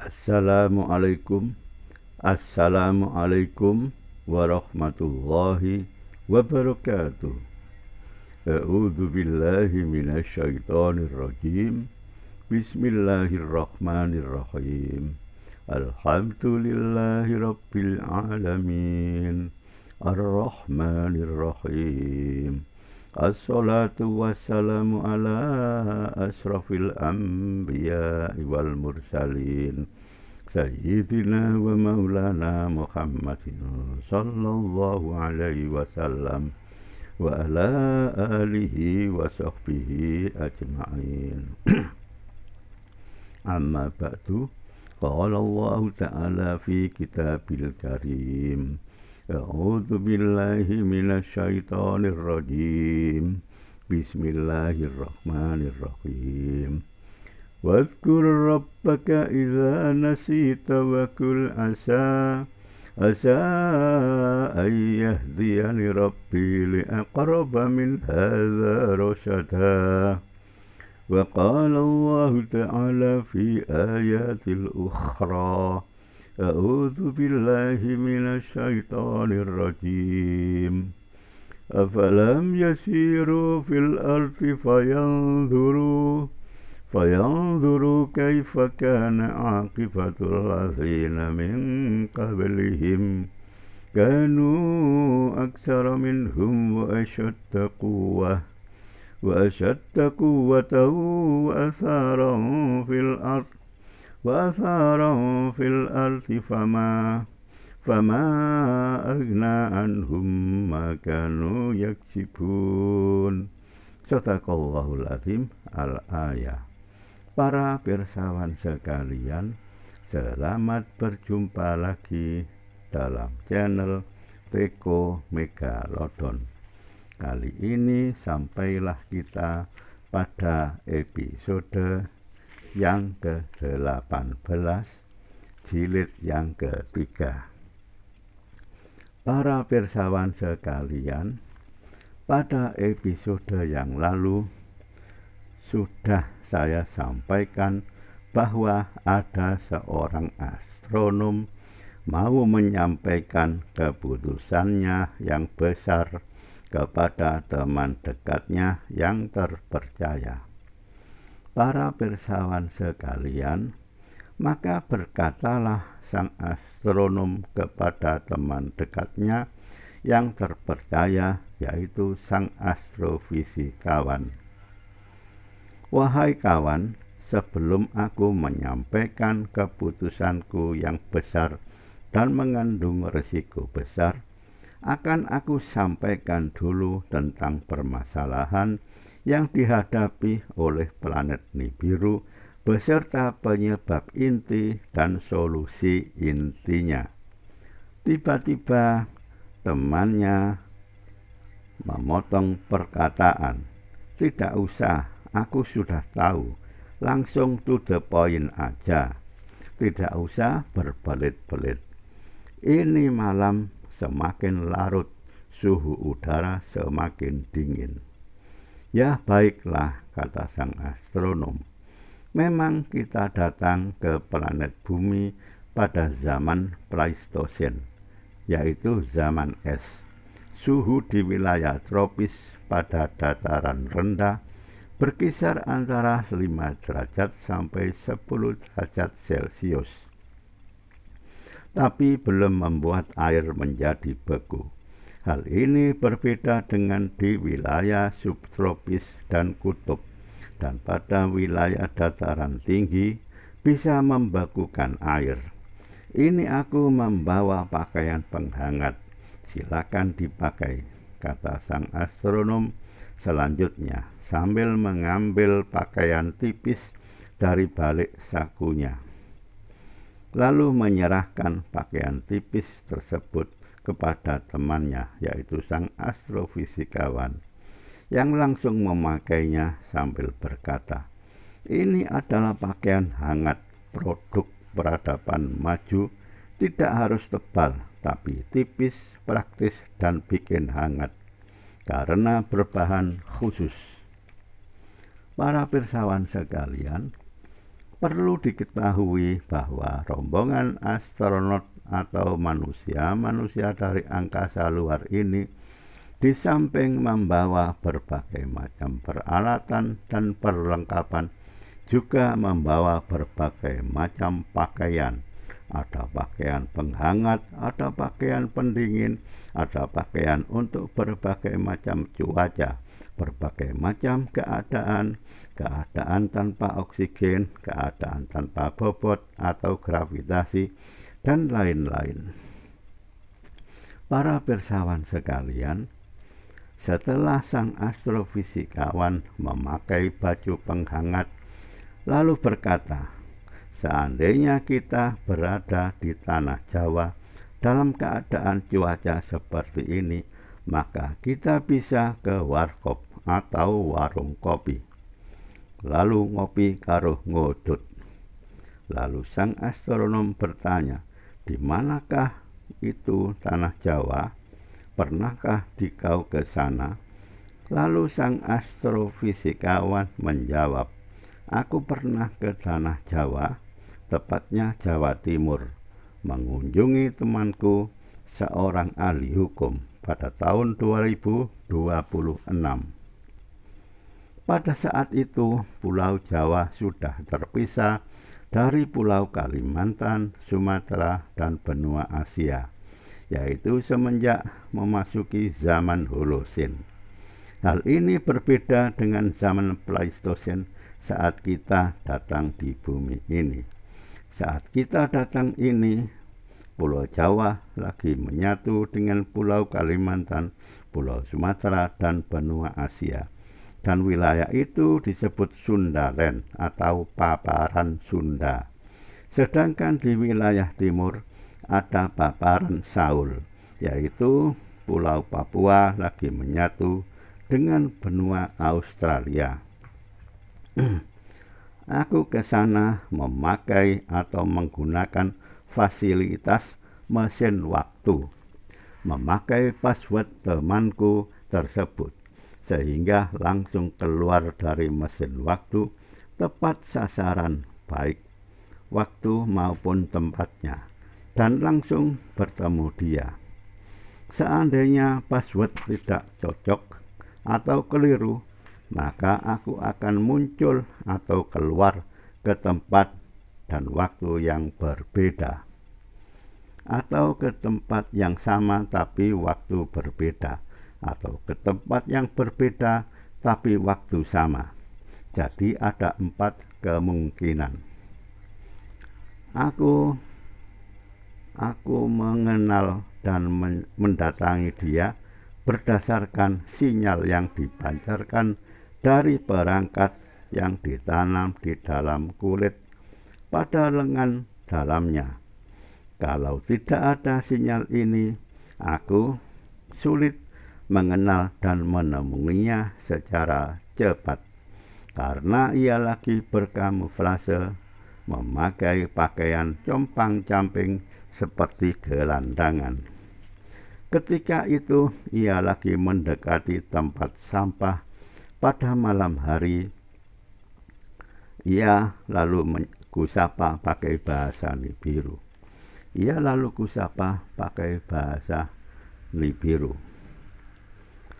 Assalamualaikum warahmatullahi wabarakatuh. A'udzu billahi minasyaitonir rajim. Bismillahirrahmanirrahim. Alhamdulillahi rabbil alamin. Ar-Rahmanir-Rahim. Assalatu wassalamu ala asrafil anbiya wal mursalin. Sayyidina wa maulana Muhammadin sallallahu alaihi wasallam wa ala alihi wa sahbihi ajma'in. Amma ba'du, qala Allah ta'ala fi kitabil karim. A'udzu billahi minasyaitonir rajim. Bismillahirrahmanirrahim. Wadhkur rabbaka idza nasita wa qul asa an yahdiyani rabbi li aqraba min hadza rasyada. Wa qala Allah ta'ala fi ayatil ukhra. A'udzu billahi minasyaitonir rajim. Afalam yasiru fil ardi fayanzuru kaifa kana aqibatul ladzina min qablihim kanu aktsara minhum wa ashadda quwwatan wa atharan fil ardi fama aghna anhum ma kanu yaksibun. Sadaqallahul azim. Al-ayah. Para pirsawan sekalian, selamat berjumpa lagi dalam channel Teko Megalodon. Kali ini sampailah kita pada episode yang ke-18, jilid yang ketiga. Para pirsawan sekalian, pada episode yang lalu sudah saya sampaikan bahwa ada seorang astronom mau menyampaikan keputusannya yang besar kepada teman dekatnya yang terpercaya. Para pirsawan sekalian, maka berkatalah sang astronom kepada teman dekatnya yang terpercaya, yaitu sang astrofisikawan. Wahai kawan, sebelum aku menyampaikan keputusanku yang besar dan mengandung risiko besar, akan aku sampaikan dulu tentang permasalahan yang dihadapi oleh planet Nibiru beserta penyebab inti dan solusi intinya. Tiba-tiba temannya memotong perkataan. Tidak usah, aku sudah tahu. Langsung to the point aja. Tidak usah berbelit-belit. Ini malam semakin larut, suhu udara semakin dingin. Ya baiklah, kata sang astronom. Memang kita datang ke planet bumi pada zaman Pleistosen, yaitu zaman es. Suhu di wilayah tropis pada dataran rendah berkisar antara 5 derajat sampai 10 derajat Celcius. Tapi belum membuat air menjadi beku. Hal ini berbeda dengan di wilayah subtropis dan kutub, dan pada wilayah dataran tinggi bisa membekukan air. Ini aku membawa pakaian penghangat. Silakan dipakai, kata sang astronom selanjutnya sambil mengambil pakaian tipis dari balik sakunya. Lalu menyerahkan pakaian tipis tersebut kepada temannya, yaitu sang astrofisikawan, yang langsung memakainya sambil berkata, "Ini adalah pakaian hangat, produk peradaban maju, tidak harus tebal, tapi tipis, praktis, dan bikin hangat, karena berbahan khusus." Para pirsawan sekalian, Perlu diketahui bahwa rombongan astronot atau manusia-manusia dari angkasa luar ini di samping membawa berbagai macam peralatan dan perlengkapan, juga membawa berbagai macam pakaian. Ada pakaian penghangat, ada pakaian pendingin, ada pakaian untuk berbagai macam cuaca, berbagai macam keadaan tanpa oksigen, keadaan tanpa bobot atau gravitasi, dan lain-lain. Para pirsawan sekalian, setelah sang astrofisikawan memakai baju penghangat, lalu berkata, seandainya kita berada di tanah Jawa dalam keadaan cuaca seperti ini, maka kita bisa ke warkop atau warung kopi, lalu ngopi karo ngodot. Lalu sang astronom bertanya, di manakah itu tanah Jawa? Pernahkah dikau ke sana? Lalu sang astrofisikawan menjawab, aku pernah ke tanah Jawa, tepatnya Jawa Timur, mengunjungi temanku seorang ahli hukum pada tahun 2026. Pada saat itu, Pulau Jawa sudah terpisah dari Pulau Kalimantan, Sumatera, dan benua Asia, yaitu semenjak memasuki zaman Holosen. Hal ini berbeda dengan zaman Pleistosen saat kita datang di bumi ini. Saat kita datang ini, Pulau Jawa lagi menyatu dengan Pulau Kalimantan, Pulau Sumatera, dan benua Asia. Dan wilayah itu disebut Sundaland atau paparan Sunda. Sedangkan di wilayah timur ada paparan Saul, yaitu Pulau Papua lagi menyatu dengan benua Australia. Aku ke sana memakai atau menggunakan fasilitas mesin waktu, memakai password temanku tersebut, sehingga langsung keluar dari mesin waktu tepat sasaran, baik waktu maupun tempatnya, dan langsung bertemu dia. Seandainya password tidak cocok atau keliru, maka aku akan muncul atau keluar ke tempat dan waktu yang berbeda, atau ke tempat yang sama tapi waktu berbeda, atau ke tempat yang berbeda tapi waktu sama. Jadi ada 4 kemungkinan. Aku mengenal dan mendatangi dia berdasarkan sinyal yang dipancarkan dari perangkat yang ditanam di dalam kulit pada lengan dalamnya. Kalau tidak ada sinyal ini, aku sulit mengenal dan menemuinya secara cepat, karena ia lagi berkamuflase, memakai pakaian compang-camping seperti gelandangan. Ketika itu ia lagi mendekati tempat sampah pada malam hari. Ia lalu kusapa pakai bahasa Nibiru.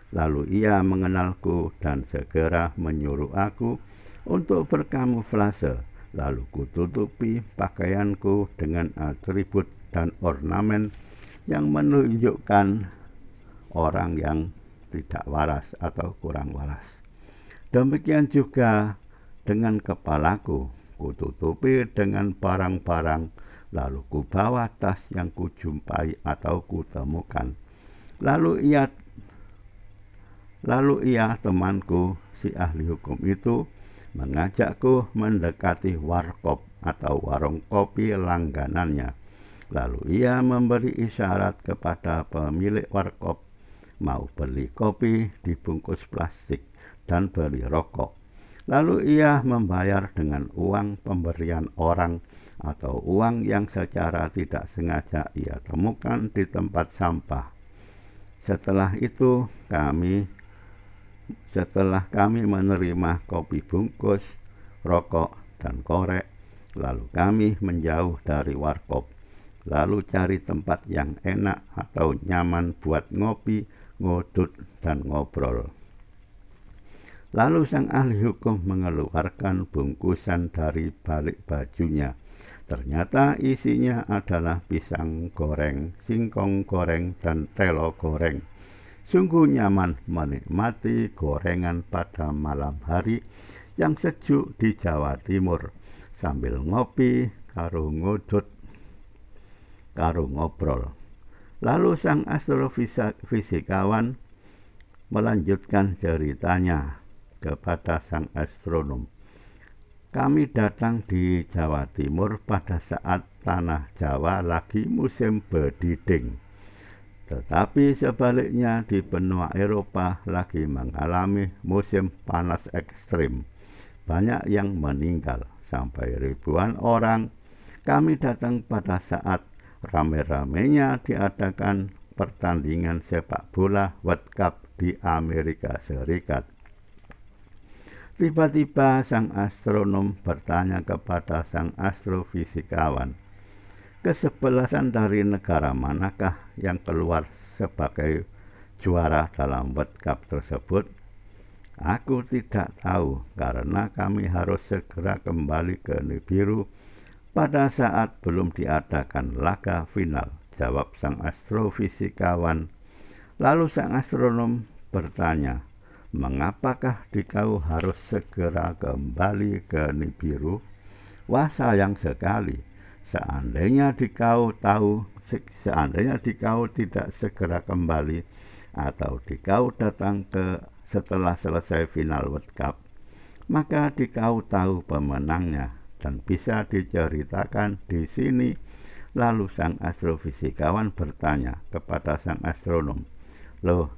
Lalu ia mengenalku dan segera menyuruh aku untuk berkamuflase. Lalu kututupi pakaianku dengan atribut dan ornamen yang menunjukkan orang yang tidak waras atau kurang waras. Demikian juga dengan kepalaku, kututupi dengan barang-barang, lalu kubawa tas yang kujumpai atau kutemukan. Lalu ia temanku, si ahli hukum itu, mengajakku mendekati warkop atau warung kopi langganannya. Lalu ia memberi isyarat kepada pemilik warkop, mau beli kopi dibungkus plastik dan beli rokok. Lalu ia membayar dengan uang pemberian orang atau uang yang secara tidak sengaja ia temukan di tempat sampah. Setelah kami menerima kopi bungkus, rokok, dan korek, Lalu kami menjauh dari warkop, lalu cari tempat yang enak atau nyaman buat ngopi, ngodut, dan ngobrol. Lalu sang ahli hukum mengeluarkan bungkusan dari balik bajunya. Ternyata isinya adalah pisang goreng, singkong goreng, dan telo goreng. Sungguh nyaman menikmati gorengan pada malam hari yang sejuk di Jawa Timur, sambil ngopi, karo ngodut, karo ngobrol. Lalu sang astrofisikawan melanjutkan ceritanya kepada sang astronom. Kami datang di Jawa Timur pada saat tanah Jawa lagi musim bediding. Tetapi sebaliknya di benua Eropa lagi mengalami musim panas ekstrim. Banyak yang meninggal, sampai ribuan orang. Kami datang pada saat rame-ramenya diadakan pertandingan sepak bola World Cup di Amerika Serikat. Tiba-tiba sang astronom bertanya kepada sang astrofisikawan, kesebelasan dari negara manakah yang keluar sebagai juara dalam World Cup tersebut? Aku tidak tahu, karena kami harus segera kembali ke Nibiru pada saat belum diadakan laga final, jawab sang astrofisikawan. Lalu sang astronom bertanya, mengapakah dikau harus segera kembali ke Nibiru? Wah, sayang sekali. Seandainya dikau tidak segera kembali, atau dikau datang setelah selesai final World Cup, maka dikau tahu pemenangnya dan bisa diceritakan di sini. Lalu sang astrofisikawan bertanya kepada sang astronom, loh,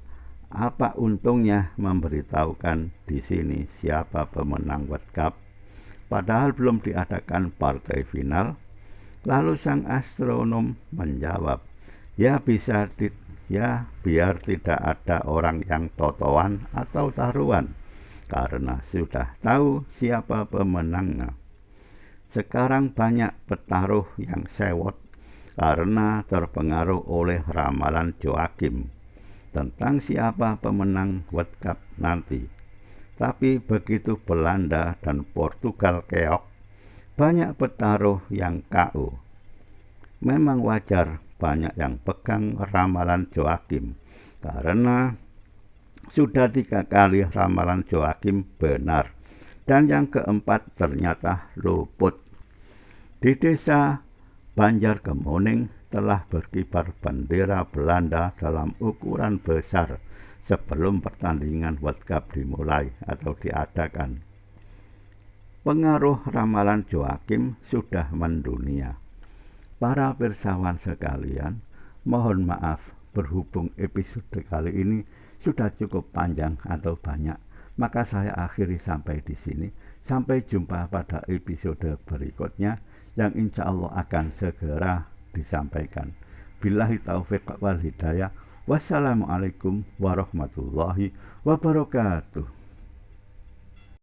apa untungnya memberitahukan di sini siapa pemenang World Cup, padahal belum diadakan partai final? Lalu sang astronom menjawab, ya biar tidak ada orang yang totoan atau taruhan, karena sudah tahu siapa pemenangnya. Sekarang banyak petaruh yang sewot karena terpengaruh oleh ramalan Joakim tentang siapa pemenang World Cup nanti. Tapi begitu Belanda dan Portugal keok, banyak petaruh yang KO. Memang wajar banyak yang pegang ramalan Joakim, karena sudah 3 kali ramalan Joakim benar, dan yang keempat ternyata luput. Di desa Banjarkemuning telah berkibar bendera Belanda dalam ukuran besar sebelum pertandingan World Cup dimulai atau diadakan. Pengaruh ramalan Joakim sudah mendunia. Para pirsawan sekalian, mohon maaf berhubung episode kali ini sudah cukup panjang atau banyak, maka saya akhiri sampai di sini. Sampai jumpa pada episode berikutnya yang insya Allah akan segera disampaikan. Billahi taufiq wal hidayah. Wassalamualaikum warahmatullahi wabarakatuh.